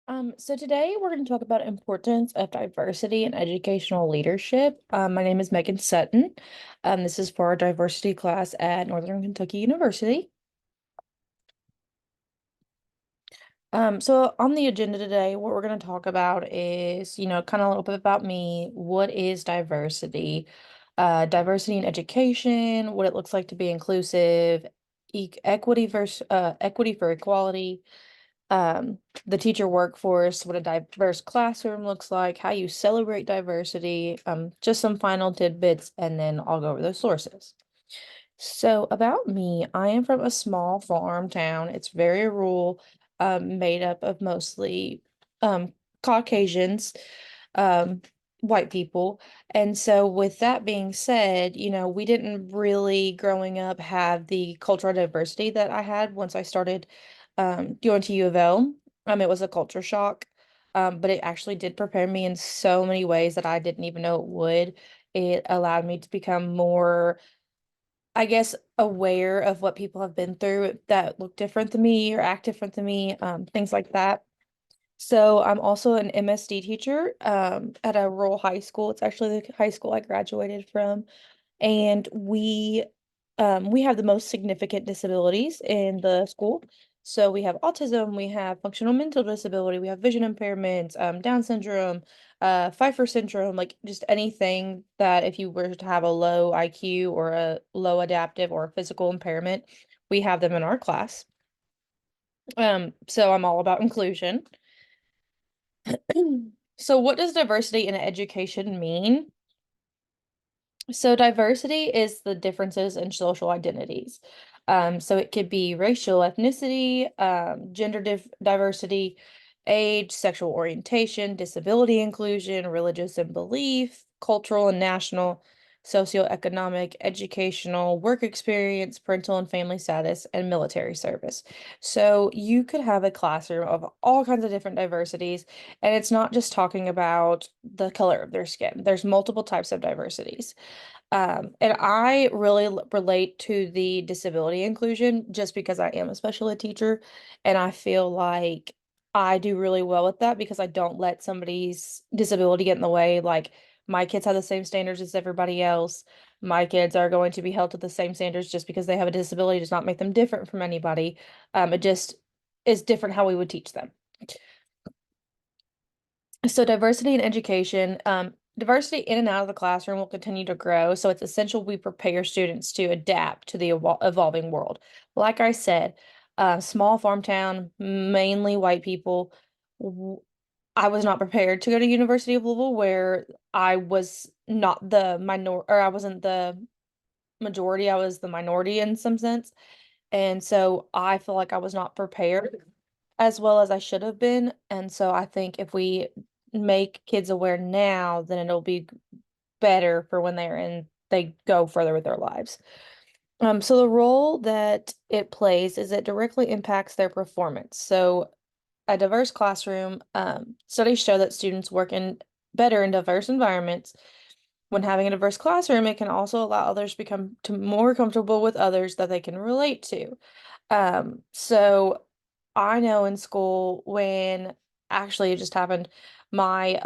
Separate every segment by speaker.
Speaker 1: So today we're going to talk about importance of diversity in educational leadership. My name is Megan Sutton. This is for our diversity class at Northern Kentucky University. So on the agenda today, what we're going to talk about is, kind of a little bit about me. What is diversity? Diversity in education, what it looks like to be inclusive, equity for equality, um, the teacher workforce, what a diverse classroom looks like, how you celebrate diversity, just some final tidbits, and then I'll go over those sources. So about me, I am from a small farm town. It's very rural, made up of mostly Caucasians, um, white people. And so with that being said, we didn't really growing up have the cultural diversity that I had once I started going to U of L. It was a culture shock. But it actually did prepare me in so many ways that I didn't even know it would. It allowed me to become more, I guess, aware of what people have been through that look different than me or act different than me, things like that. So I'm also an MSD teacher at a rural high school. It's actually the high school I graduated from, and we have the most significant disabilities in the school. So we have autism, we have functional mental disability, we have vision impairments, Down syndrome, Pfeiffer syndrome, like just anything that if you were to have a low IQ or a low adaptive or physical impairment, we have them in our class. So I'm all about inclusion. So what does diversity in education mean? So diversity is the differences in social identities. So it could be racial ethnicity, gender diversity, age, sexual orientation, disability inclusion, religious and belief, cultural and national, socioeconomic, educational, work experience, parental and family status, and military service. So you could have a classroom of all kinds of different diversities, and it's not just talking about the color of their skin. There's multiple types of diversities. And I really relate to the disability inclusion just because I am a special ed teacher, and I feel like I do really well with that because I don't let somebody's disability get in the way. Like my kids have the same standards as everybody else. My kids are going to be held to the same standards just because they have a disability does not make them different from anybody. It just is different how we would teach them. So diversity in education, diversity in and out of the classroom will continue to grow. So it's essential we prepare students to adapt to the evolving world. Like I said, small farm town, mainly white people. w- I was not prepared to go to University of Louisville, where I was not the minor, or I wasn't the majority. I was the minority in some sense, and so I feel like I was not prepared as well as I should have been. And so I think if we make kids aware now, then it'll be better for when they go further with their lives. So the role that it plays is it directly impacts their performance. So a diverse classroom, studies show that students work in better in diverse environments. When having a diverse classroom, it can also allow others to become more comfortable with others that they can relate to. So I know in school when actually it just happened, my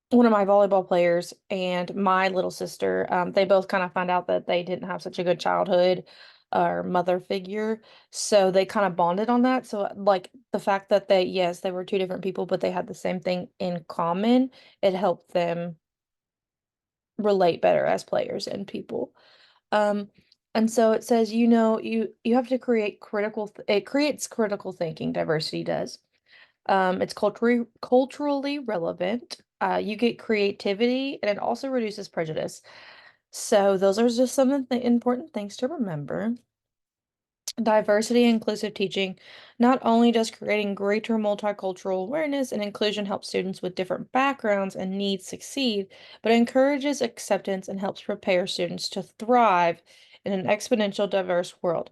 Speaker 1: one of my volleyball players and my little sister, they both kind of found out that they didn't have such a good childhood or mother figure. So they kind of bonded on that. So like the fact that yes, they were two different people, but they had the same thing in common, it helped them relate better as players and people. Um, and so it says, you have to create it creates critical thinking, diversity does. It's culturally relevant. You get creativity and it also reduces prejudice. So those are just some of the important things to remember. Diversity and inclusive teaching not only does creating greater multicultural awareness and inclusion help students with different backgrounds and needs succeed, but encourages acceptance and helps prepare students to thrive in an exponential diverse world.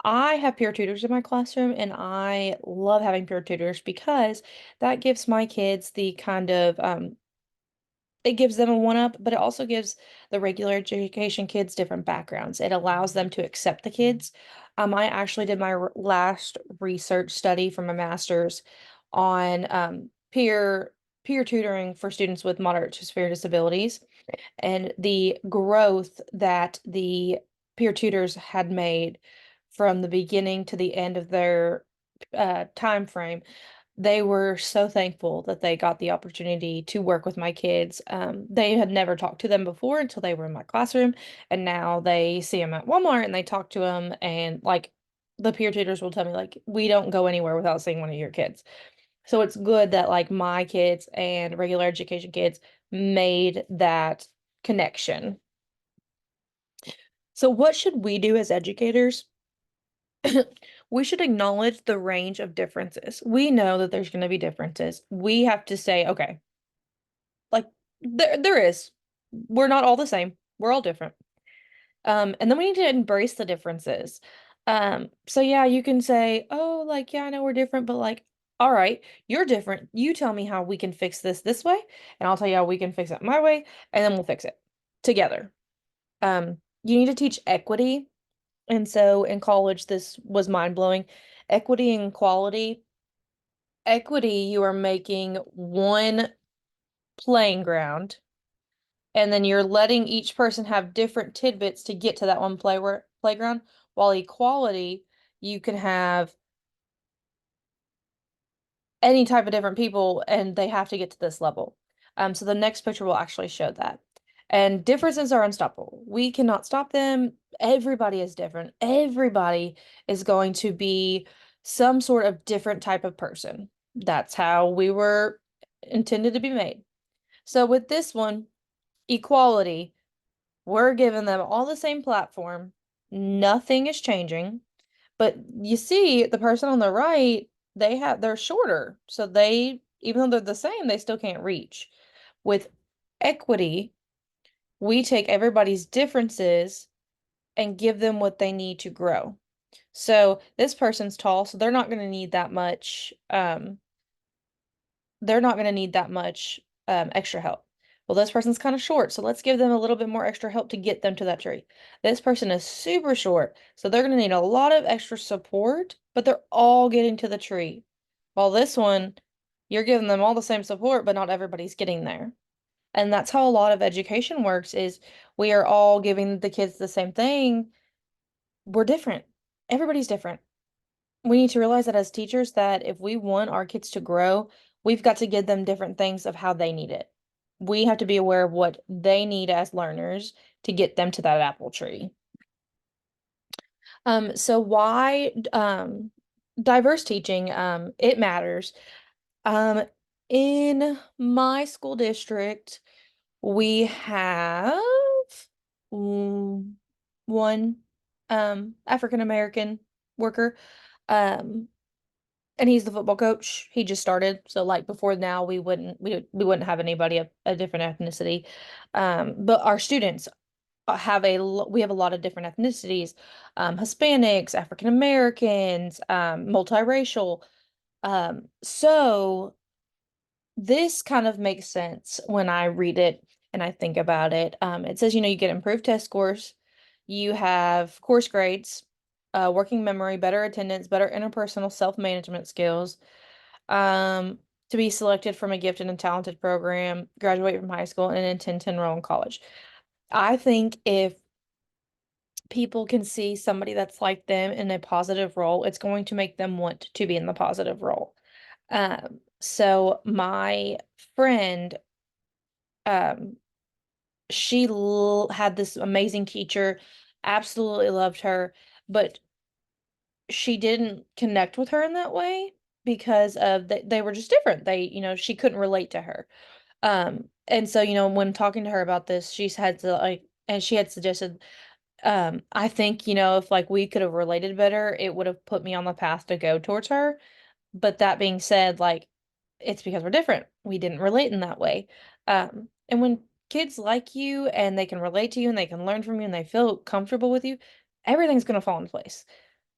Speaker 1: I have peer tutors in my classroom, and I love having peer tutors because that gives my kids the kind of it gives them a one up, but it also gives the regular education kids different backgrounds. It allows them to accept the kids. I actually did my last research study for my master's on peer tutoring for students with moderate to severe disabilities, and the growth that the peer tutors had made from the beginning to the end of their time frame. They were so thankful that they got the opportunity to work with my kids. They had never talked to them before until they were in my classroom, and now they see them at Walmart and they talk to them. And like the peer tutors will tell me, like, we don't go anywhere without seeing one of your kids. So it's good that like my kids and regular education kids made that connection. So, what should we do as educators? We should acknowledge the range of differences. We know that there's going to be differences. We have to say, okay, like there is. We're not all the same. We're all different. And then we need to embrace the differences. So yeah, you can say, oh, like, yeah, I know we're different, but like, all right, you're different. You tell me how we can fix this way, and I'll tell you how we can fix it my way, and then we'll fix it together. You need to teach equity. And so in college, this was mind blowing. Equity and quality. Equity, you are making one playing ground, and then you're letting each person have different tidbits to get to that one playground. While equality, you can have any type of different people and they have to get to this level. So the next picture will actually show that. And differences are unstoppable. We cannot stop them. Everybody is different. Everybody is going to be some sort of different type of person. That's how we were intended to be made. So with this one, equality, we're giving them all the same platform. Nothing is changing. But you see, the person on the right, they're shorter. So they, even though they're the same, they still can't reach. With equity, we take everybody's differences and give them what they need to grow. So this person's tall, so they're not going to need that much extra help. Well, this person's kind of short, so let's give them a little bit more extra help to get them to that tree. This person is super short, so they're going to need a lot of extra support, but they're all getting to the tree. While this one, you're giving them all the same support, but not everybody's getting there. And that's how a lot of education works is we are all giving the kids the same thing. We're different. Everybody's different. We need to realize that as teachers that if we want our kids to grow, we've got to give them different things of how they need it. We have to be aware of what they need as learners to get them to that apple tree. So why diverse teaching it matters. Um in my school district, we have mm, one African American worker. Um and he's the football coach. He just started, so like before now, we wouldn't have anybody of a different ethnicity. But our students we have a lot of different ethnicities, Hispanics, African Americans, multiracial. So this kind of makes sense when I read it and I think about it. It says, you get improved test scores, you have course grades, working memory, better attendance, better interpersonal self-management skills, um, to be selected from a gifted and talented program, graduate from high school, and intend to enroll in college. I think if people can see somebody that's like them in a positive role, it's going to make them want to be in the positive role. So my friend, um, had this amazing teacher, absolutely loved her, but she didn't connect with her in that way because of they were just different. She couldn't relate to her. And so, when talking to her about this, she had suggested, I think, if like we could have related better, it would have put me on the path to go towards her. But that being said, like, it's because we're different. We didn't relate in that way. And when kids like you and they can relate to you and they can learn from you and they feel comfortable with you, everything's gonna fall in place.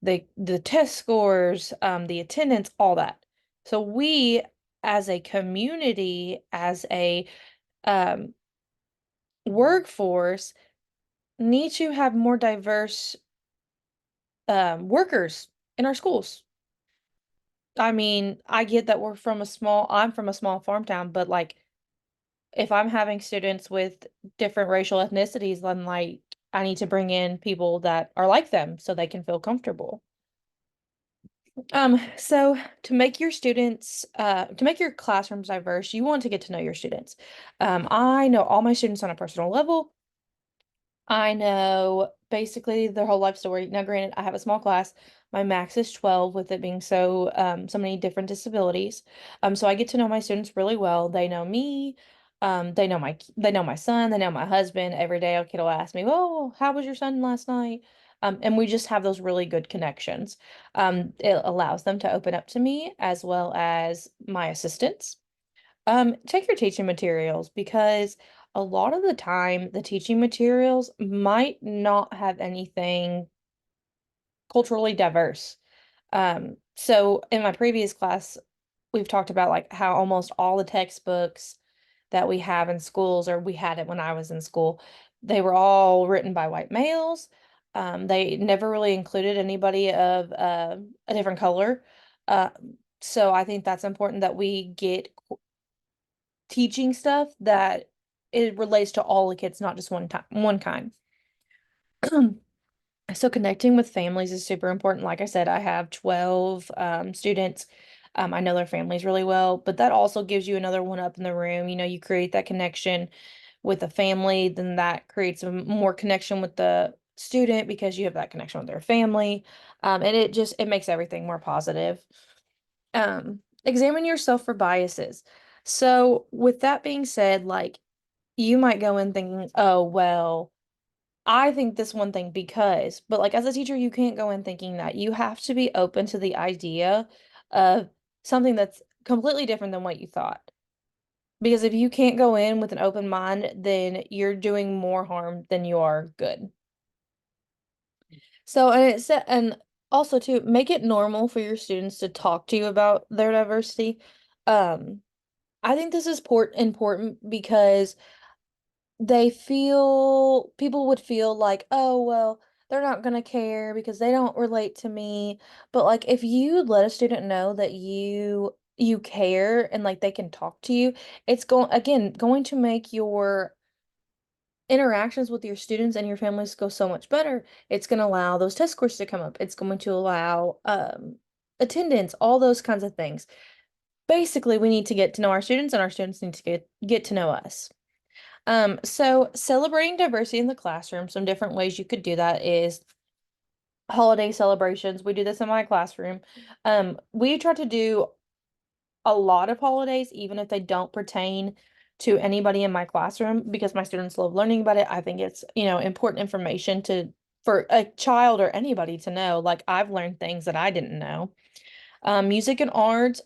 Speaker 1: The test scores, the attendance, all that. So we as a community, as a um workforce, need to have more diverse workers in our schools. I mean, I get that I'm from a small farm town, but like if I'm having students with different racial ethnicities, then like I need to bring in people that are like them so they can feel comfortable. So to make your classrooms diverse, you want to get to know your students. I know all my students on a personal level. I know basically their whole life story. Now, granted, I have a small class. My max is 12 with it being so many different disabilities. So I get to know my students really well. They know me. They know my son, they know my husband. Every day a kid will ask me, "Oh, how was your son last night?" And we just have those really good connections. It allows them to open up to me as well as my assistants. Check your teaching materials because a lot of the time the teaching materials might not have anything culturally diverse. So in my previous class, we've talked about like how almost all the textbooks that we have in schools, or we had it when I was in school, they were all written by white males. They never really included anybody of a different color. Uh, so I think that's important that we get teaching stuff that it relates to all the kids, not just one kind. So connecting with families is super important. Like I said, I have 12 students. I know their families really well, but that also gives you another one up in the room. You know, you create that connection with the family, then that creates a more connection with the student because you have that connection with their family. And it makes everything more positive. Examine yourself for biases. So with that being said, like you might go in thinking, oh, well, I think this one thing because, but like as a teacher, you can't go in thinking that. You have to be open to the idea of something that's completely different than what you thought. Because if you can't go in with an open mind, then you're doing more harm than you are good. So, and also too, make it normal for your students to talk to you about their diversity. Um, I think this is important because people would feel like, oh, well, they're not gonna care because they don't relate to me. But like if you let a student know that you care and like they can talk to you, it's going to make your interactions with your students and your families go so much better. It's going to allow those test scores to come up. It's going to allow attendance, all those kinds of things. Basically, we need to get to know our students and our students need to get to know us. So celebrating diversity in the classroom, some different ways you could do that is holiday celebrations. We do this in my classroom. We try to do a lot of holidays, even if they don't pertain to anybody in my classroom, because my students love learning about it. I think it's, important information for a child or anybody to know. Like I've learned things that I didn't know. Music and art.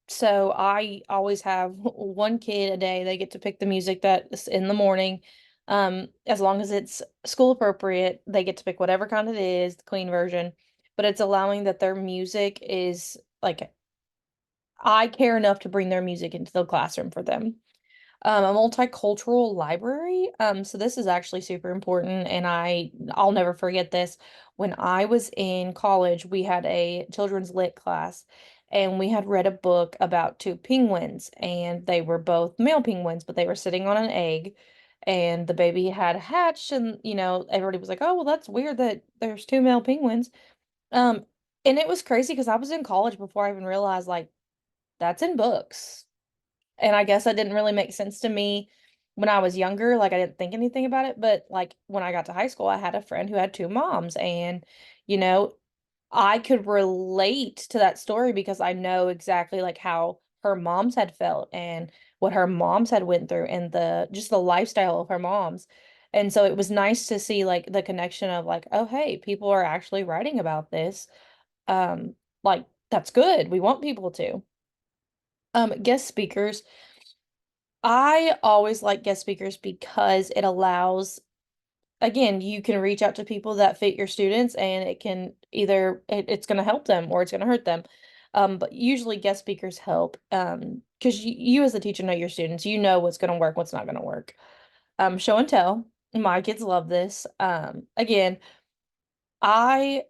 Speaker 1: So I always have one kid a day. They get to pick the music that's in the morning. As long as it's school appropriate, they get to pick whatever kind it is, the clean version. But it's allowing that their music is like I care enough to bring their music into the classroom for them. A multicultural library. So this is actually super important, and I'll never forget this. When I was in college, we had a children's lit class, and we had read a book about two penguins, and they were both male penguins, but they were sitting on an egg, and the baby had hatched, and everybody was like, "Oh, well, that's weird that there's two male penguins." Um, and it was crazy because I was in college before I even realized like that's in books. And I guess that didn't really make sense to me when I was younger. Like I didn't think anything about it. But like when I got to high school, I had a friend who had two moms. And, you know, I could relate to that story because I know exactly like how her moms had felt and what her moms had went through and the lifestyle of her moms. And so it was nice to see like the connection of like, oh hey, people are actually writing about this. Um, like that's good. We want people to. Guest speakers. I always like guest speakers because it allows, again, you can reach out to people that fit your students and it can it's going to help them or it's going to hurt them. But usually guest speakers help because you as a teacher know your students, you know what's going to work, what's not going to work. Show and tell. My kids love this. Again, I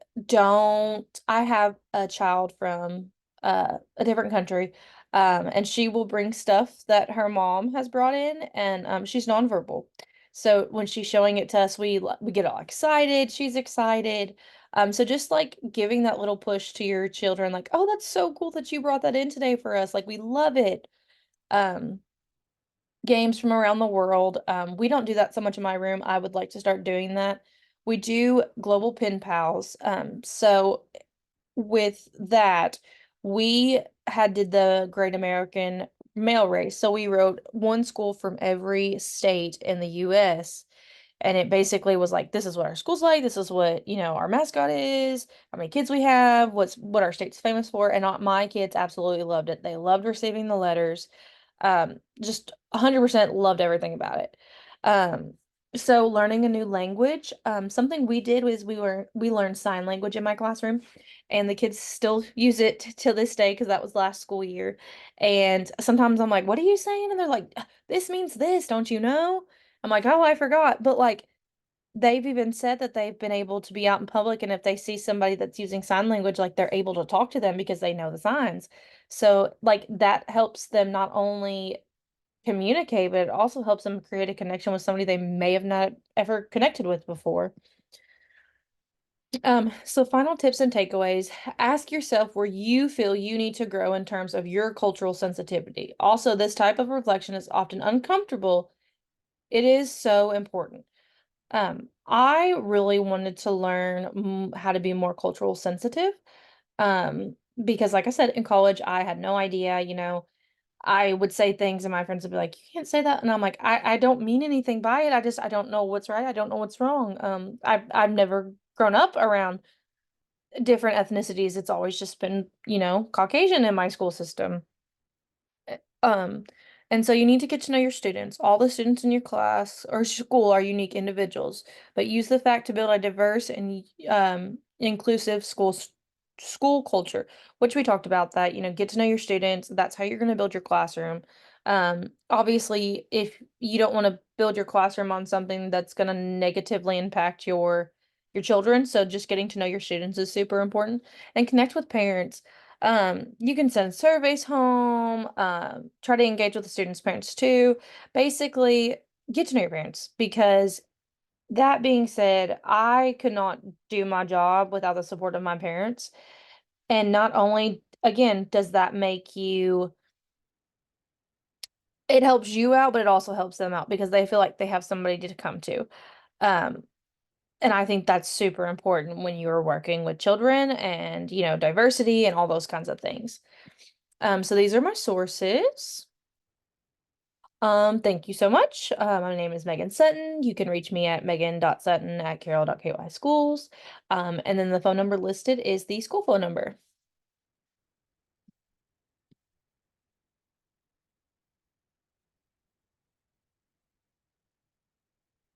Speaker 1: have a child from a different country. And she will bring stuff that her mom has brought in, and she's nonverbal. So when she's showing it to us, we get all excited. She's excited. So just like giving that little push to your children, like, oh, that's so cool that you brought that in today for us. Like we love it. Um, Games from around the world. We don't do that so much in my room. I would like to start doing that. We do global pen pals. So with that, we had did the Great American Mail Race. So we wrote one school from every state in the US. And it basically was like, this is what our school's like, this is what, our mascot is, how many kids we have, what our state's famous for. And my kids absolutely loved it. They loved receiving the letters. Just 100% loved everything about it. Um, so learning a new language, something we did was we learned sign language in my classroom, and the kids still use it till this day because that was last school year. And sometimes I'm like, "What are you saying?" And they're like, "This means this, don't you know?" I'm like, "Oh, I forgot." But like they've even said that they've been able to be out in public, and if they see somebody that's using sign language, like they're able to talk to them because they know the signs. So like that helps them not only communicate, but it also helps them create a connection with somebody they may have not ever connected with before. So final tips and takeaways. Ask yourself where you feel you need to grow in terms of your cultural sensitivity. Also, this type of reflection is often uncomfortable. It is so important. I really wanted to learn how to be more cultural sensitive. Because like I said, in college, I had no idea, I would say things and my friends would be like, "You can't say that." And I'm like, I don't mean anything by it. I don't know what's right. I don't know what's wrong. I've never grown up around different ethnicities. It's always just been, Caucasian in my school system. Um, and so you need to get to know your students. All the students in your class or school are unique individuals, but use the fact to build a diverse and inclusive school culture, which we talked about that, get to know your students. That's how you're going to build your classroom. Obviously, if you don't want to build your classroom on something that's going to negatively impact your children, so just getting to know your students is super important, and connect with parents. You can send surveys home, try to engage with the students' parents too. Basically, get to know your parents because that being said, I could not do my job without the support of my parents. And not only, again, does that make it helps you out, but it also helps them out because they feel like they have somebody to come to. Um, and I think that's super important when you're working with children and, diversity and all those kinds of things. So these are my sources. Thank you so much. My name is Megan Sutton. You can reach me at megan.sutton@carroll.ky schools. And then the phone number listed is the school phone number.